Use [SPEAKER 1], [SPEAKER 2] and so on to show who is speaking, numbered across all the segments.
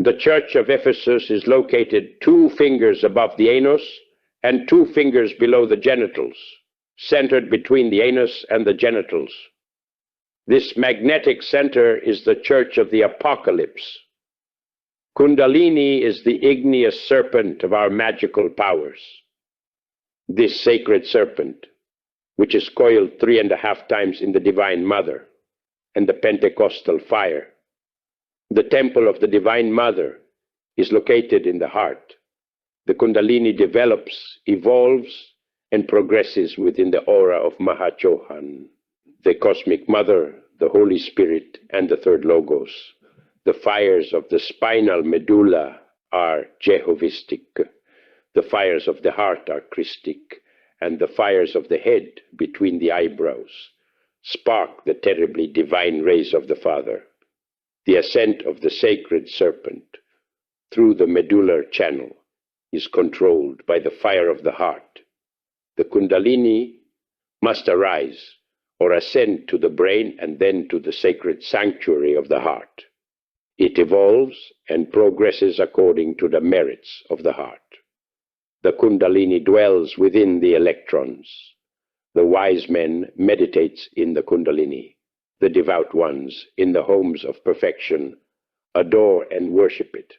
[SPEAKER 1] The church of Ephesus is located 2 fingers above the anus and 2 fingers below the genitals, centered between the anus and the genitals. This magnetic center is the church of the apocalypse. Kundalini is the igneous serpent of our magical powers. This sacred serpent, which is coiled 3.5 times in the Divine Mother and the Pentecostal fire. The temple of the Divine Mother is located in the heart. The Kundalini develops, evolves, and progresses within the aura of Mahachohan, the Cosmic Mother, the Holy Spirit, and the Third Logos. The fires of the spinal medulla are Jehovistic. The fires of the heart are Christic, and the fires of the head between the eyebrows spark the terribly divine rays of the Father. The ascent of the sacred serpent through the medullar channel is controlled by the fire of the heart. The Kundalini must arise or ascend to the brain and then to the sacred sanctuary of the heart. It evolves and progresses according to the merits of the heart. The Kundalini dwells within the electrons. The wise man meditates in the Kundalini. The devout ones in the homes of perfection adore and worship it.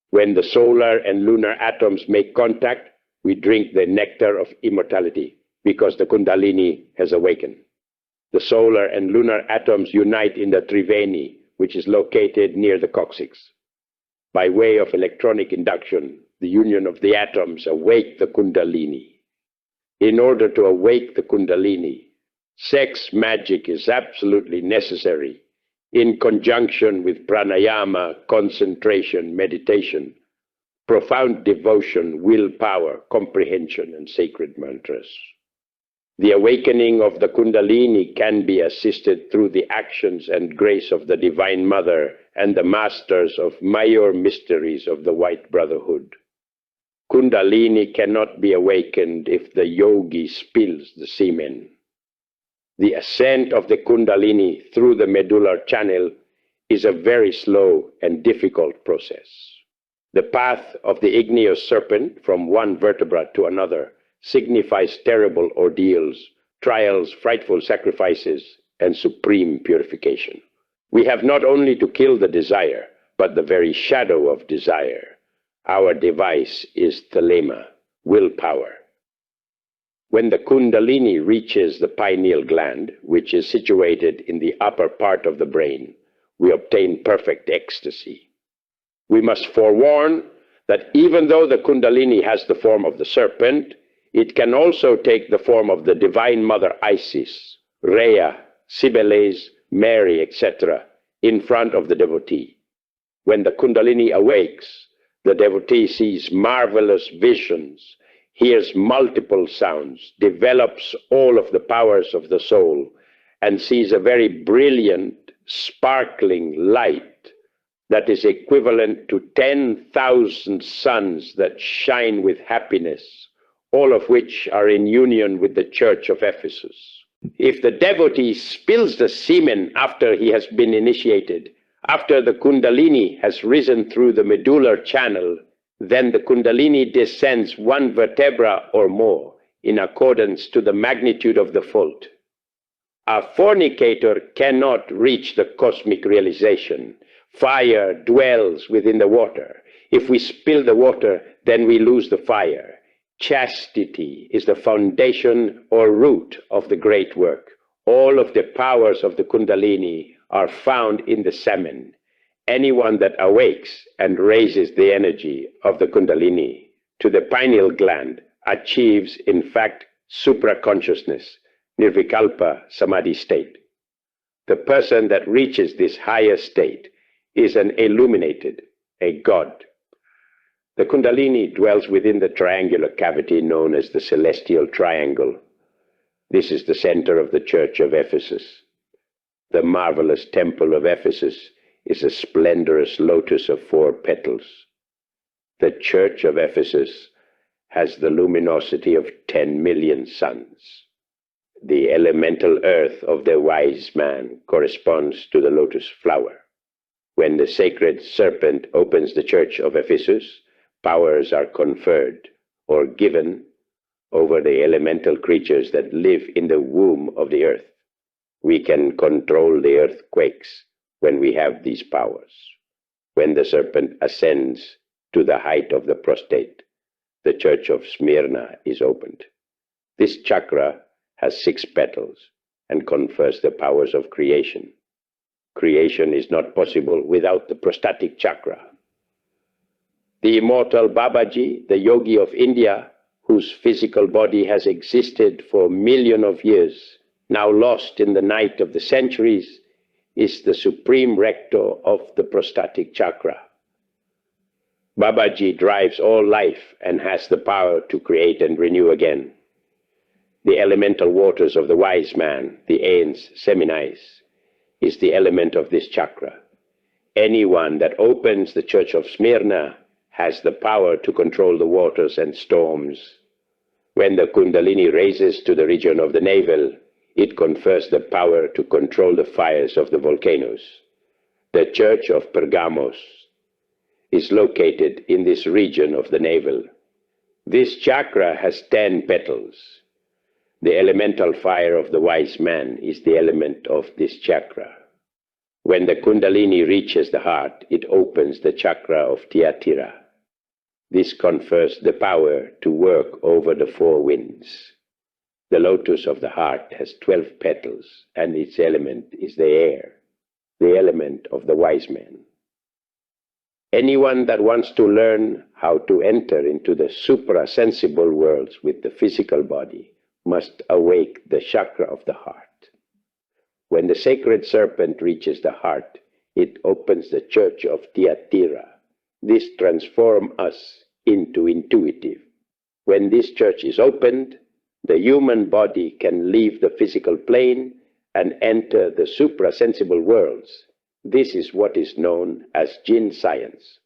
[SPEAKER 1] When the solar and lunar atoms make contact, we drink the nectar of immortality because the Kundalini has awakened. The solar and lunar atoms unite in the Triveni, which is located near the coccyx. By way of electronic induction, the union of the atoms awake the Kundalini. In order to awake the Kundalini, sex magic is absolutely necessary in conjunction with pranayama, concentration, meditation, profound devotion, willpower, comprehension, and sacred mantras. The awakening of the Kundalini can be assisted through the actions and grace of the Divine Mother and the masters of major mysteries of the White Brotherhood. Kundalini cannot be awakened if the yogi spills the semen. The ascent of the Kundalini through the medullar channel is a very slow and difficult process. The path of the igneous serpent from one vertebra to another signifies terrible ordeals, trials, frightful sacrifices, and supreme purification. We have not only to kill the desire, but the very shadow of desire. Our device is thelema, willpower. When the Kundalini reaches the pineal gland, which is situated in the upper part of the brain, we obtain perfect ecstasy. We must forewarn that even though the Kundalini has the form of the serpent, it can also take the form of the Divine Mother Isis, Rhea, Cybele, Mary, etc., in front of the devotee. When the Kundalini awakes, the devotee sees marvelous visions, hears multiple sounds, develops all of the powers of the soul, and sees a very brilliant, sparkling light that is equivalent to 10,000 suns that shine with happiness, all of which are in union with the church of Ephesus. If the devotee spills the semen after he has been initiated, after the Kundalini has risen through the medullar channel, then the Kundalini descends 1 vertebra or more in accordance to the magnitude of the fault. A fornicator cannot reach the cosmic realization. Fire dwells within the water. If we spill the water, then we lose the fire. Chastity is the foundation or root of the great work. All of the powers of the Kundalini are found in the semen. Anyone that awakes and raises the energy of the Kundalini to the pineal gland achieves, in fact, supraconsciousness, nirvikalpa samadhi state. The person that reaches this higher state is an illuminated, a god. The Kundalini dwells within the triangular cavity known as the celestial triangle. This is the center of the church of Ephesus. The marvelous temple of Ephesus is a splendorous lotus of 4 petals. The church of Ephesus has the luminosity of 10 million suns. The elemental earth of the wise man corresponds to the lotus flower. When the sacred serpent opens the church of Ephesus, powers are conferred or given over the elemental creatures that live in the womb of the earth. We can control the earthquakes when we have these powers. When the serpent ascends to the height of the prostate, the church of Smyrna is opened. This chakra has 6 petals and confers the powers of creation. Creation is not possible without the prostatic chakra. The immortal Babaji, the yogi of India, whose physical body has existed for millions of years, now lost in the night of the centuries, is the supreme rector of the prostatic chakra. Babaji drives all life and has the power to create and renew again. The elemental waters of the wise man, the Ains Seminis, is the element of this chakra. Anyone that opens the church of Smyrna has the power to control the waters and storms. When the Kundalini raises to the region of the navel, it confers the power to control the fires of the volcanoes. The church of Pergamos is located in this region of the navel. This chakra has 10 petals. The elemental fire of the wise man is the element of this chakra. When the Kundalini reaches the heart, it opens the chakra of Thyatira. This confers the power to work over the 4 winds. The lotus of the heart has 12 petals, and its element is the air, the element of the wise man. Anyone that wants to learn how to enter into the supra-sensible worlds with the physical body must awake the chakra of the heart. When the sacred serpent reaches the heart, it opens the church of Thyatira. This transforms us into intuitive. When this church is opened, the human body can leave the physical plane and enter the supra-sensible worlds. This is what is known as Jinn science.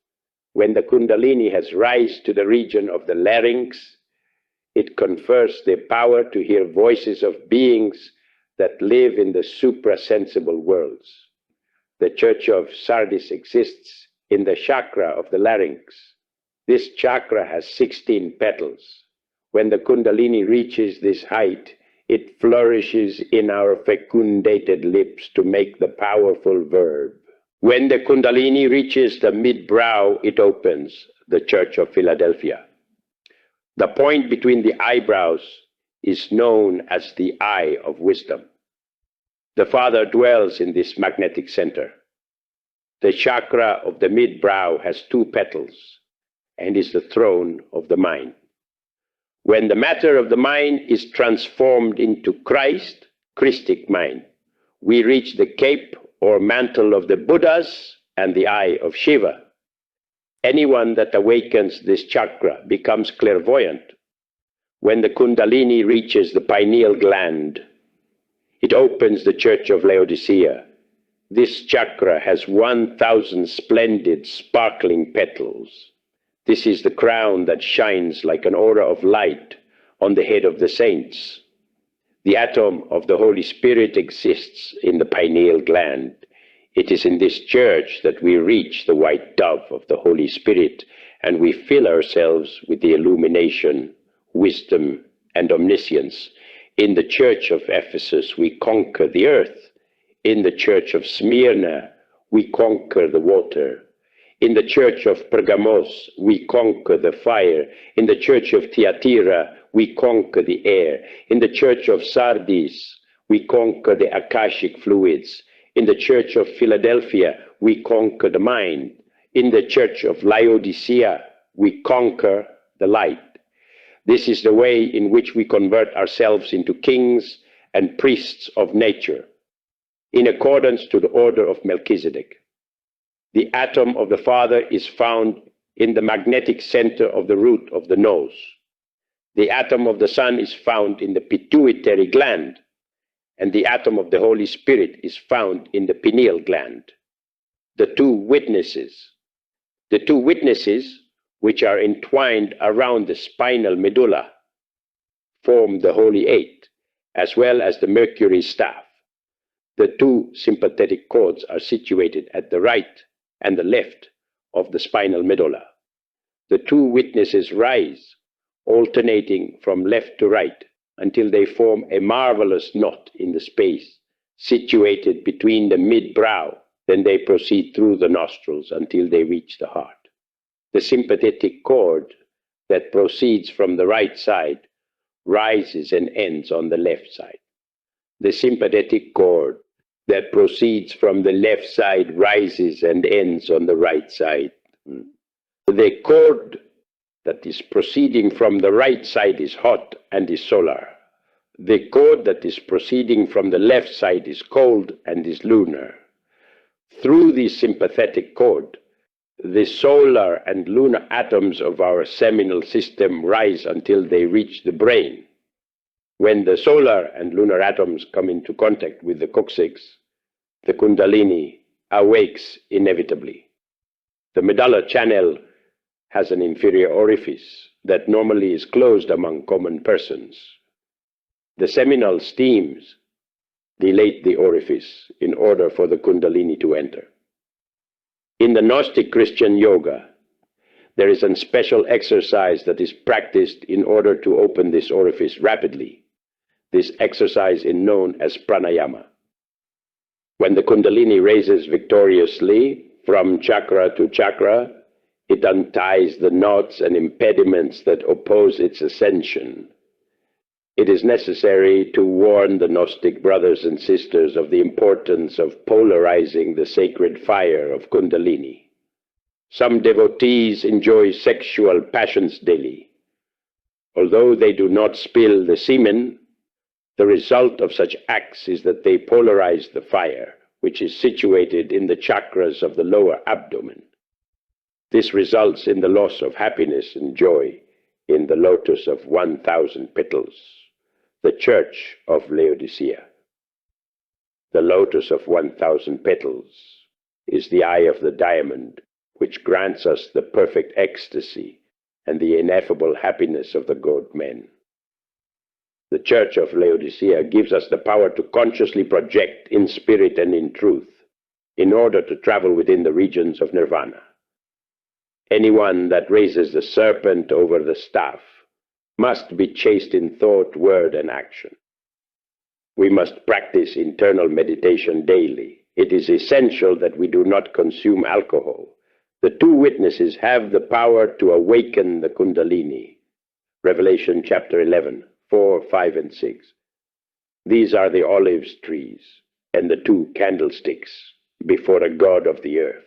[SPEAKER 1] When the Kundalini has risen to the region of the larynx, it confers the power to hear voices of beings that live in the supra-sensible worlds. The church of Sardis exists in the chakra of the larynx. This chakra has 16 petals. When the Kundalini reaches this height, it flourishes in our fecundated lips to make the powerful verb. When the Kundalini reaches the mid-brow, it opens the church of Philadelphia. The point between the eyebrows is known as the eye of wisdom. The Father dwells in this magnetic center. The chakra of the mid-brow has 2 petals and is the throne of the mind. When the matter of the mind is transformed into Christ, Christic mind, we reach the cape or mantle of the Buddhas and the eye of Shiva. Anyone that awakens this chakra becomes clairvoyant. When the Kundalini reaches the pineal gland, it opens the church of Laodicea. This chakra has 1,000 splendid, sparkling petals. This is the crown that shines like an aura of light on the head of the saints. The atom of the Holy Spirit exists in the pineal gland. It is in this church that we reach the white dove of the Holy Spirit, and we fill ourselves with the illumination, wisdom, and omniscience. In the church of Ephesus, we conquer the earth. In the church of Smyrna, we conquer the water. In the church of Pergamos, we conquer the fire. In the church of Thyatira, we conquer the air. In the church of Sardis, we conquer the akashic fluids. In the church of Philadelphia, we conquer the mind. In the church of Laodicea, we conquer the light. This is the way in which we convert ourselves into kings and priests of nature, in accordance to the order of Melchizedek. The atom of the Father is found in the magnetic center of the root of the nose. The atom of the Son is found in the pituitary gland, and the atom of the Holy Spirit is found in the pineal gland. The two witnesses, which are entwined around the spinal medulla, form the Holy Eight, as well as the Mercury staff. The 2 sympathetic cords are situated at the right and the left of the spinal medulla. The two witnesses rise, alternating from left to right, until they form a marvelous knot in the space situated between the mid-brow. Then they proceed through the nostrils until they reach the heart. The sympathetic cord that proceeds from the right side rises and ends on the left side. The sympathetic cord that proceeds from the left side rises and ends on the right side. The cord that is proceeding from the right side is hot and is solar. The cord that is proceeding from the left side is cold and is lunar. Through the sympathetic cord, the solar and lunar atoms of our seminal system rise until they reach the brain. When the solar and lunar atoms come into contact with the coccyx, the Kundalini awakes inevitably. The medulla channel has an inferior orifice that normally is closed among common persons. The seminal steams dilate the orifice in order for the Kundalini to enter. In the Gnostic Christian yoga, there is a special exercise that is practiced in order to open this orifice rapidly. This exercise is known as pranayama. When the Kundalini raises victoriously from chakra to chakra, it unties the knots and impediments that oppose its ascension. It is necessary to warn the Gnostic brothers and sisters of the importance of polarizing the sacred fire of Kundalini. Some devotees enjoy sexual passions daily. Although they do not spill the semen, the result of such acts is that they polarize the fire, which is situated in the chakras of the lower abdomen. This results in the loss of happiness and joy in the lotus of 1,000 petals, the church of Laodicea. The lotus of 1,000 petals is the eye of the diamond, which grants us the perfect ecstasy and the ineffable happiness of the God-men. The Church of Laodicea gives us the power to consciously project in spirit and in truth, in order to travel within the regions of nirvana. Anyone that raises the serpent over the staff must be chaste in thought, word, and action. We must practice internal meditation daily. It is essential that we do not consume alcohol. The two witnesses have the power to awaken the Kundalini. Revelation chapter 11. 4, 5, and 6. These are the olive trees and the two candlesticks before a god of the earth.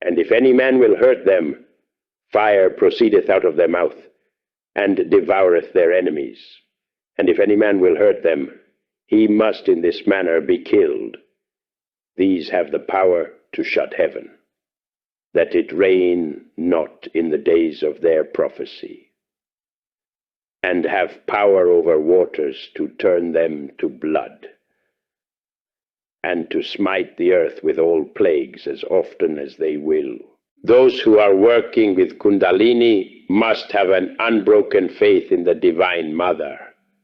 [SPEAKER 1] And if any man will hurt them, fire proceedeth out of their mouth, and devoureth their enemies. And if any man will hurt them, he must in this manner be killed. These have the power to shut heaven, that it rain not in the days of their prophecy, and have power over waters to turn them to blood, and to smite the earth with all plagues as often as they will. Those who are working with Kundalini must have an unbroken faith in the Divine Mother.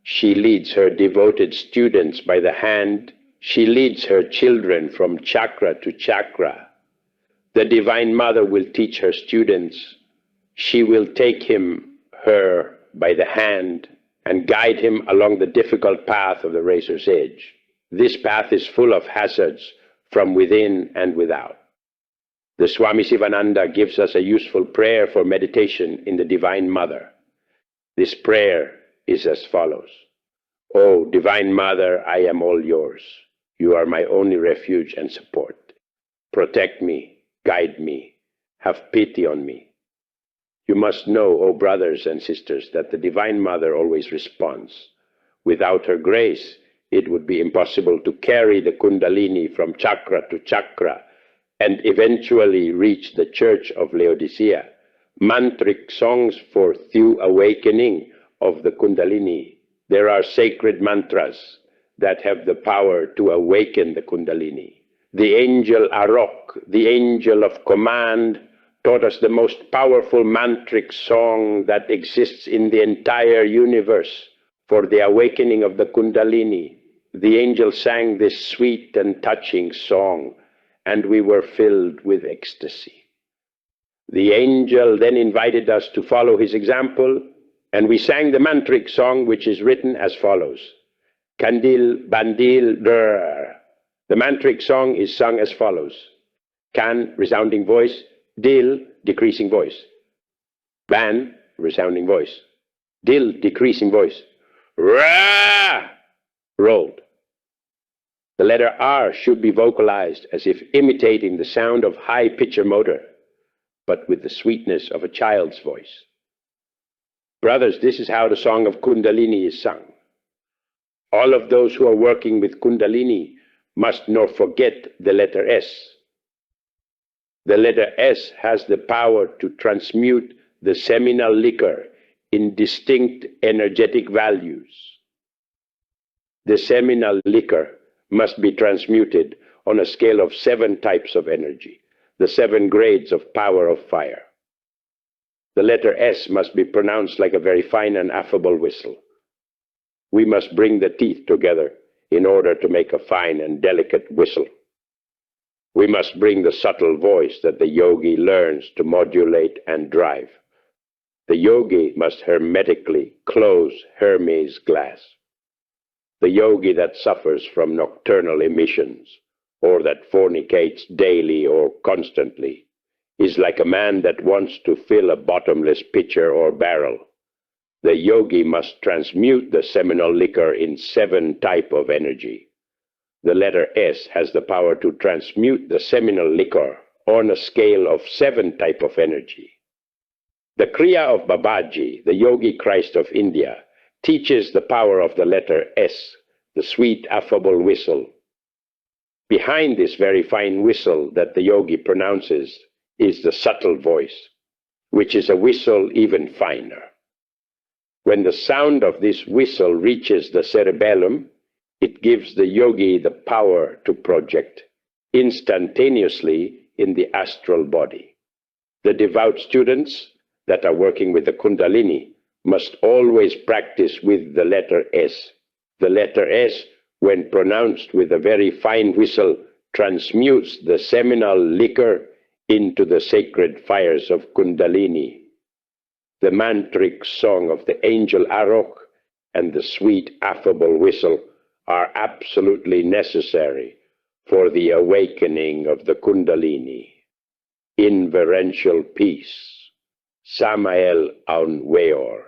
[SPEAKER 1] She leads her devoted students by the hand. She leads her children from chakra to chakra. The Divine Mother will teach her students. She will take her by the hand and guide him along the difficult path of the razor's edge. This path is full of hazards from within and without. The Swami Sivananda gives us a useful prayer for meditation in the Divine Mother. This prayer is as follows. O Divine Mother, I am all yours. You are my only refuge and support. Protect me, guide me, have pity on me. You must know, O brothers and sisters, that the Divine Mother always responds. Without her grace, it would be impossible to carry the Kundalini from chakra to chakra and eventually reach the Church of Laodicea. Mantric songs for due awakening of the Kundalini. There are sacred mantras that have the power to awaken the Kundalini. The angel Arok, the angel of command, taught us the most powerful mantric song that exists in the entire universe for the awakening of the Kundalini. The angel sang this sweet and touching song, and we were filled with ecstasy. The angel then invited us to follow his example, and we sang the mantric song, which is written as follows. Kandil, bandil, dur. The mantric song is sung as follows. Kan, resounding voice. Dil, decreasing voice. Ban, resounding voice. Dil, decreasing voice. Ra, rolled. The letter R should be vocalized as if imitating the sound of high pitcher motor, but with the sweetness of a child's voice. Brothers, this is how the song of Kundalini is sung. All of those who are working with Kundalini must not forget the letter S. The letter S has the power to transmute the seminal liquor in distinct energetic values. The seminal liquor must be transmuted on a scale of 7 types of energy, the 7 grades of power of fire. The letter S must be pronounced like a very fine and affable whistle. We must bring the teeth together in order to make a fine and delicate whistle. We must bring the subtle voice that the yogi learns to modulate and drive. The yogi must hermetically close Hermes' glass. The yogi that suffers from nocturnal emissions, or that fornicates daily or constantly, is like a man that wants to fill a bottomless pitcher or barrel. The yogi must transmute the seminal liquor in 7 types of energy. The letter S has the power to transmute the seminal liquor on a scale of 7 types of energy. The Kriya of Babaji, the Yogi Christ of India, teaches the power of the letter S, the sweet, affable whistle. Behind this very fine whistle that the yogi pronounces is the subtle voice, which is a whistle even finer. When the sound of this whistle reaches the cerebellum, it gives the yogi the power to project instantaneously in the astral body. The devout students that are working with the Kundalini must always practice with the letter S. The letter S, when pronounced with a very fine whistle, transmutes the seminal liquor into the sacred fires of Kundalini. The mantric song of the angel Arok and the sweet affable whistle are absolutely necessary for the awakening of the Kundalini. Inverential peace. Samael Aun Weor.